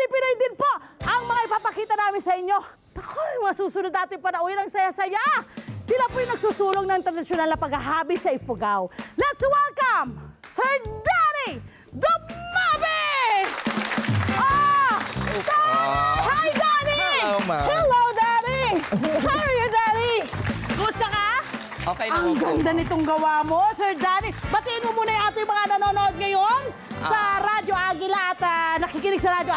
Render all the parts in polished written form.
Pinoy din po ang mga ipapakita namin sa inyo. Ako, yung mga susunod natin panauhin ang saya-saya. Sila po yung nagsusulong ng tradisyonal na paghahabi sa Ifugao. Let's welcome Sir Danny Dumabe! Hi, Danny! Hello, ma'am. Hello, Danny! How are you, Danny? Kumusta ka? Okay Ang naman po. ganda nitong gawa mo, Sir Danny. Batiin mo muna yung ating mga nanonood ngayon sa Radyo Agila at nakikinig sa Radyo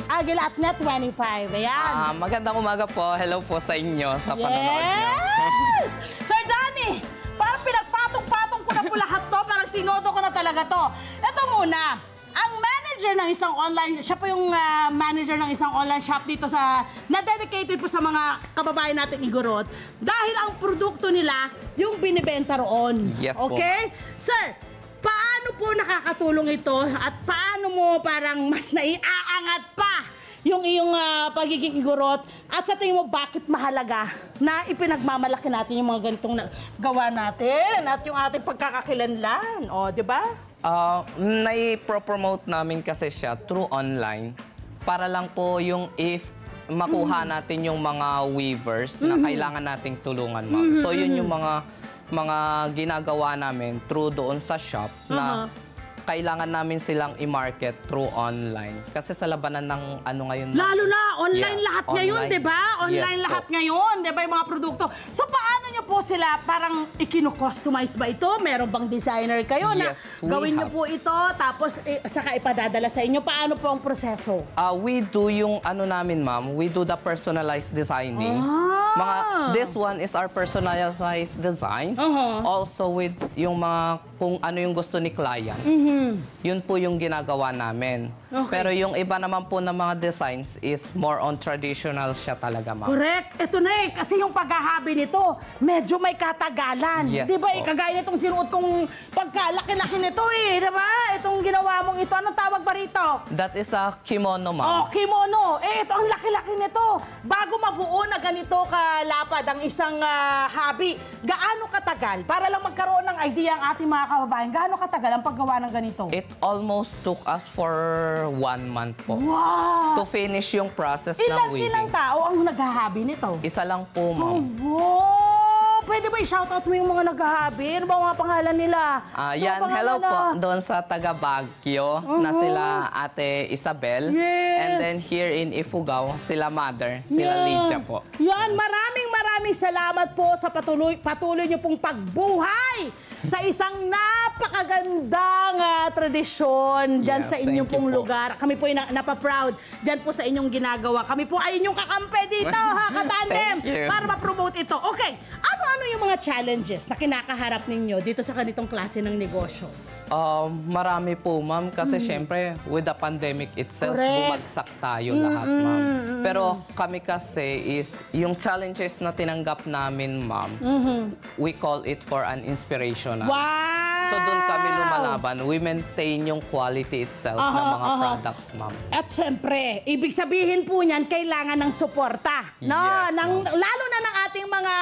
Agila at Net 25. Ayan. Magandang umaga po. Hello po sa inyo sa panonood niyo. Yes! Sir Danny, parang pinagpatong-patong ko na po lahat to. Parang tinodo ko na talaga to. Ito muna. Ang manager ng isang online, siya po yung manager ng isang online shop dito sa, na-dedicated po sa mga kababayan nating Igorot. Dahil ang produkto nila, yung binibenta roon. Yes po. Okay? Sir, paano po nakakatulong ito at paano mo parang mas naiaangat pa yung iyong pagiging Igorot? At sa tingin mo, bakit mahalaga na ipinagmamalaki natin yung mga ganitong gawa natin at yung ating pagkakakilanlan? O, di ba? Nai-promote namin kasi siya through online para lang po yung if makuha natin yung mga weavers na kailangan nating tulungan, ma'am. So yun yung mga ginagawa namin through doon sa shop na kailangan namin silang i-market through online. Kasi sa labanan ng ano ngayon. Lalo na, online Yeah, lahat online. ngayon, di ba? Online Yes, lahat po. ngayon, di ba, yung mga produkto. So, paano nyo po sila parang ikino-customize ba ito? Meron bang designer kayo na Yes, we gawin nyo have. po ito, tapos saka ipadadala sa inyo? Paano po ang proseso? We do yung ano namin, ma'am. We do the personalized designing. This one is our personalized designs. Also with yung mga kung ano yung gusto ni client. Yun po yung ginagawa namin. Okay. Pero yung iba naman po ng mga designs is more on traditional siya talaga, ma'am. Correct. Ito na eh, kasi yung paghahabi nito, medyo may katagalan. Yes, Di ba? po. Kagaya nitong sinuot kong pagkalaki-laki nito eh. Di ba? Itong ginawa mong ito. Anong tawag ba rito? That is a kimono, Oh, ma'am. kimono. Ito ang laki-laki nito. Bago mabuo na ganito kalapad ang isang hobby, gaano katagal? Para lang magkaroon ng idea ang ating mga kababayan, gaano katagal ang paggawa ng ganito? It almost took us for 1 month po. Wow! To finish yung process ng weaving. Ilang tao ang naghahabi nito? Isa lang po, ma'am. Wow! Pwede ba i-shoutout mo yung mga naghahabi? Ano ba ang mga pangalan nila? Yan, Ano hello pangalan po na? doon sa taga Baguio na sila Ate Isabel. Yes. And then here in Ifugao, sila Mother, sila Lydia po. Yan, maraming salamat po sa patuloy niyo pong pagbuhay sa isang napakagandang tradisyon dyan Yes, sa inyong thank you pong po. lugar. Kami po ay napaproud dyan po sa inyong ginagawa. Kami po ay inyong kakampi dito, ha, katandem, Thank you. para ma-promote ito. Okay, ano-ano yung mga challenges na kinakaharap ninyo dito sa ganitong klase ng negosyo? Marami po, ma'am. Kasi syempre, with the pandemic itself, Correct. bumagsak tayo lahat, ma'am. Pero kami kasi is, yung challenges na tinanggap namin, ma'am, we call it for an inspirational. Wow! So doon kami lumalaban. We maintain yung quality itself ng mga products, ma'am. At syempre, ibig sabihin po niyan, kailangan ng suporta. No? Yes, Lalo na ng ating mga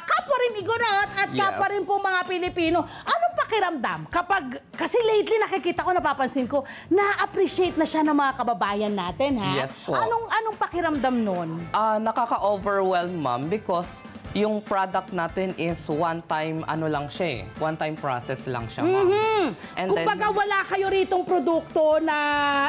kapwa rin Igorot at Yes. kapwa rin po mga Pilipino. Anong pakiramdam kapag, kasi lately nakikita ko, napapansin ko, na-appreciate na siya ng mga kababayan natin, ha? Yes po. Anong pakiramdam nun? Nakaka-overwhelm, ma'am, because yung product natin is one-time, ano lang siya eh. One-time process lang siya, ma'am. And Kung baga wala kayo ritong produkto na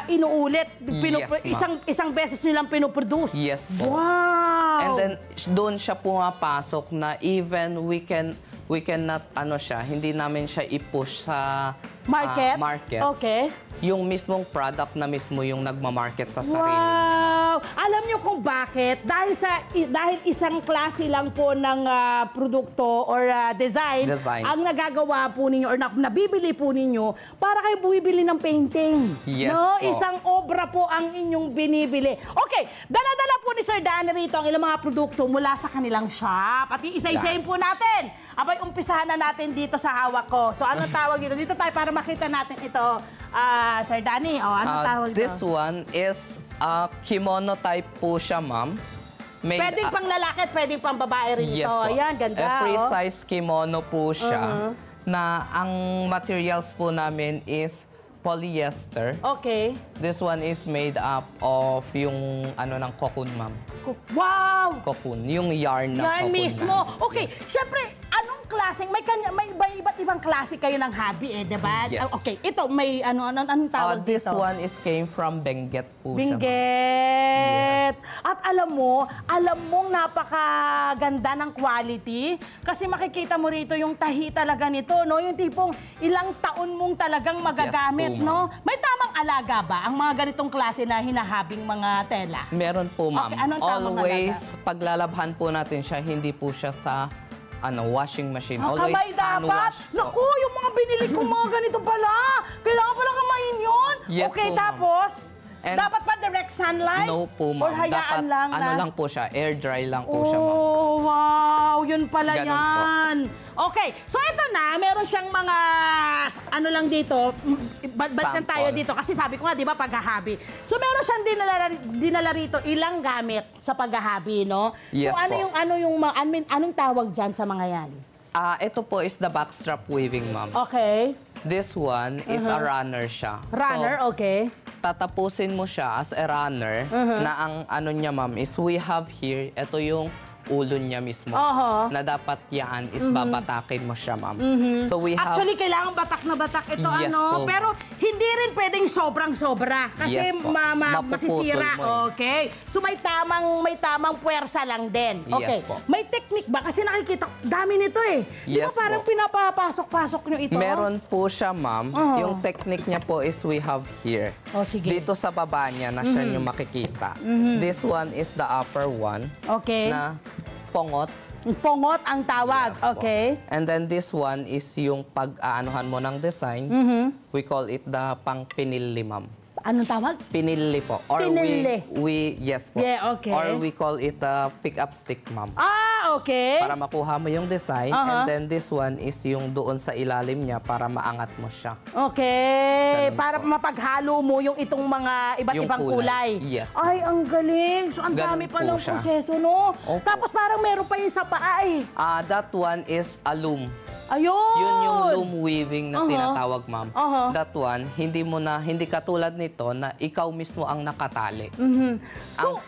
inuulit, Yes, ma'am. isang beses nilang pinoproduce. Yes po. Wow! And then, doon siya pumapasok na even we cannot, hindi namin siya i-push sa market. Okay. Yung mismong product na mismo yung nagmamarket sa sarili. Wow! Alam niyo kung bakit? Dahil isang klase lang po ng produkto or designs ang nagagawa po ninyo or nabibili po ninyo para kayo bumibili ng painting. Yes no? po. Isang obra po ang inyong binibili. Okay, dala-dala po ni Sir Danny rito ang ilang mga produkto mula sa kanilang shop. At isa-isahin po natin. Abay, umpisahan na natin dito sa hawak ko. So, anong tawag dito? Dito tayo para makita natin ito. Sir Danny, anong tawag dito? This one is kimono type po siya, ma'am. Pwedeng pang lalaki at pwedeng pang babae rin Yes ito. po. Ayan, ganda. Free size kimono po siya na ang materials po namin is polyester. Okay. This one is made up of yung ano ng cocoon, ma'am. Wow! Cocoon, yung yarn ng Yarn cocoon. mismo. ma'am. Okay, syempre, anong klaseng, may iba't ibang klase kayo ng hobby eh, diba? Yes. Okay, ito, may anong tawag This dito? one is came from Benguet po siya, ma'am. Benguet. At alam mong napakaganda ng quality kasi makikita mo rito yung tahi talaga nito, no? Yung tipong ilang taon mong talagang magagamit, Yes po, no? May tamang alaga ba ang mga ganitong klase na hinahabing mga tela? Meron po, ma'am. Okay, anong tamang Always, paglalabhan po natin siya, hindi po siya sa washing machine. Always Kamay hand dapat. wash po. Naku, yung mga binili kong mga ganito pala. Kailangan pala kamayin yun. Yes okay, po, ma'am. tapos, And dapat pa direct sunlight? No po, Or ma'am. hayaan Dapat, lang ano na? lang po siya, air dry lang po siya, ma'am. Oh, wow! Yun pala Ganun po. yan. Okay, so ito na, meron siyang mga, ano lang dito, balikan Sample. tayo dito. Kasi sabi ko nga, di ba, paghahabi. So meron siyang dinala rito, ilang gamit sa paghahabi, no? Yes so ano po. anong tawag dyan sa mga yan? Ito po is the backstrap weaving, ma'am. Okay. This one is a runner siya. Runner, So, okay. tatapusin mo siya as a runner na ang ano niya, ma'am, is we have here, ito yung ulo niya mismo. Na dapat yan is babatakin mo siya, ma'am. So we have... Actually, kailangan batak na batak ito, Yes ano? po. Pero hindi rin pwedeng sobrang-sobra. Kasi Yes po. Mapuputol masisira. mo eh. Okay. So may tamang puwersa lang din. Okay. Yes po. May technique ba? Kasi nakikita, dami nito eh. Di ba Yes parang po. pinapapasok-pasok nyo ito? Meron po siya, ma'am. Yung technique niya po is we have here. Oh, sige. Dito sa baba niya na siya yung makikita. This one is the upper one Okay. na pongot. Pongot ang tawag. Yes po. Okay. And then this one is yung pag-aanuhan mo ng design. We call it the pang pinili, ma'am. Anong tawag? Pinili po. Or Pinili. yes po. Yeah, okay. Or we call it a pick-up stick, ma'am. Okay. Para makuha mo yung design. And then this one is yung doon sa ilalim niya para maangat mo siya. Okay. Ganun Para po. mapaghalo mo yung itong mga iba't Yung ibang kulay. kulay. Yes. Ay, ang galing. So, ang Ganun dami po palang siya. proseso, no? Opo. Tapos parang meron pa yung sa paa eh. That one is a loom. Ayun! Yun yung loom weaving na tinatawag, ma'am. That one, hindi katulad nito na ikaw mismo ang nakatali. Ang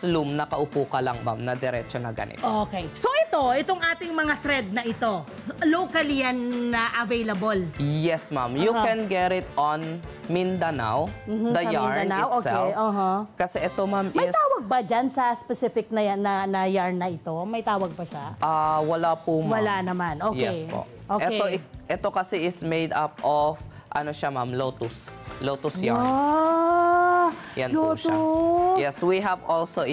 loom, nakaupo ka lang, ma'am, na diretso na ganito. Okay. So itong ating mga thread na ito, locally yan na available. Yes, ma'am. You can get it on Mindanao, the sa yarn Mindanao, itself. okay. Kasi ito, ma'am, May is... tawag ba dyan sa specific na yarn na ito? May tawag ba siya? Wala po, ma'am. Wala naman. Okay. Yes po. Okay. Ito kasi is made up of, ano siya, ma'am, lotus. Lotus yarn. Ah, Yan po siya. lotus. Yes, we have also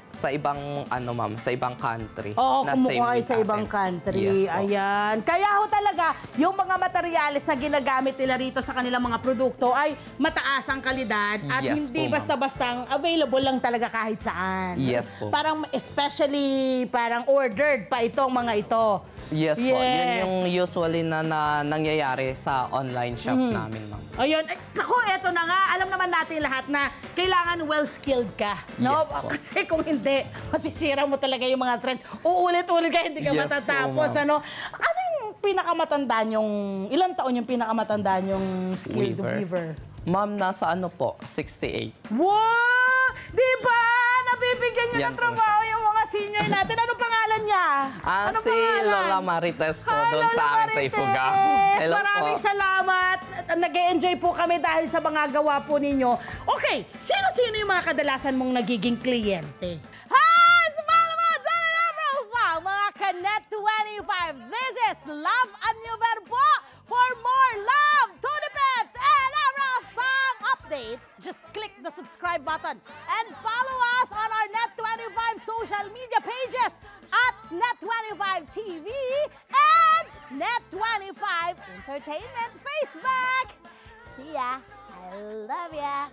sa ibang, ma'am, sa ibang country. Oo, na kumukuha same kayo with sa atin. ibang country. Yes po. Ayan. Kaya ho talaga, yung mga materyales na ginagamit nila rito sa kanilang mga produkto ay mataas ang kalidad at Yes hindi po, ma'am. basta-bastang available lang talaga kahit saan. Yes po. Parang especially, parang ordered pa itong mga ito. Yes po. Yun yung usually na nangyayari sa online shop namin, ma'am. Ayun. Ako, eto na nga. Alam naman natin lahat na kailangan well-skilled ka. No? Yes po. Kasi kung hindi, masisira mo talaga yung mga trend. Uulit-ulit ka, hindi ka Yes po, matatapos. ma'am. Ano yung pinakamatandaan yung, ilang taon yung pinakamatandaan yung skilled weaver? Ma'am, nasa ano po? 68. Wow! Di ba? Nabibigyan niyo Yan ng po trabaho yung mga senior natin. Anong pangalan niya? Anong Si Lola Marites po, Hi, doon Lola sa amin sa Marites! Ifugao. Hello Maraming po. salamat. Nag-e-enjoy po kami dahil sa mga gawa po ninyo. Okay, sino-sino yung mga kadalasan mong nagiging kliyente? Hi! Sa mga naman, mga Kanet 25. This is Love Anyover po. For more love, Tunipet, and Arafang updates, just click the subscribe button and follow us on our Net25 social media pages at Net25 TV and Net25 Entertainment Facebook. See ya. I love ya.